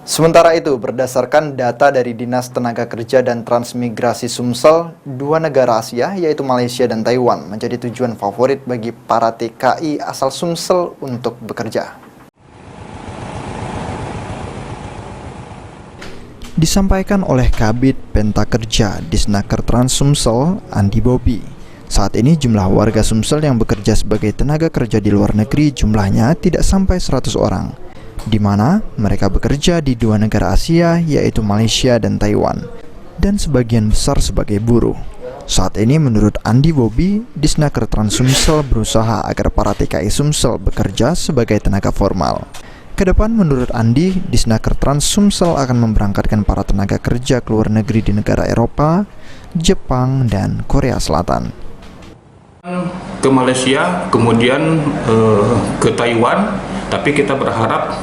Sementara itu, berdasarkan data dari Dinas Tenaga Kerja dan Transmigrasi Sumsel, dua negara Asia, yaitu Malaysia dan Taiwan, menjadi tujuan favorit bagi para TKI asal Sumsel untuk bekerja. Disampaikan oleh Kabid Pentakerja Disnaker Trans Sumsel, Andi Bobi. Saat ini jumlah warga Sumsel yang bekerja sebagai tenaga kerja di luar negeri jumlahnya tidak sampai 100 orang, di mana mereka bekerja di dua negara Asia yaitu Malaysia dan Taiwan, dan sebagian besar sebagai buruh. Saat ini menurut Andi Bobi, Disnaker Trans Sumsel berusaha agar para TKI Sumsel bekerja sebagai tenaga formal. Kedepan menurut Andi, Disnaker Trans Sumsel akan memberangkatkan para tenaga kerja ke luar negeri di negara Eropa, Jepang, dan Korea Selatan. Ke Malaysia, kemudian ke Taiwan, tapi kita berharap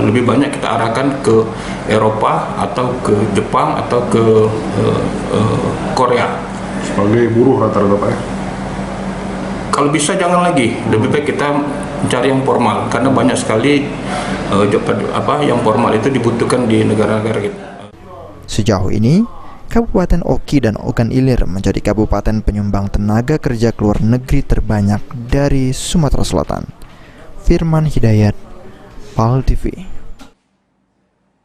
lebih banyak kita arahkan ke Eropa atau ke Jepang atau ke Korea. Sebagai buruh rata-rata Pak ya? Kalau bisa jangan lagi, lebih baik kita mencari yang formal karena banyak sekali yang formal itu dibutuhkan di negara-negara kita. Sejauh ini, Kabupaten Oki dan Ogan Ilir menjadi kabupaten penyumbang tenaga kerja ke luar negeri terbanyak dari Sumatera Selatan. Firman Hidayat, PAL TV.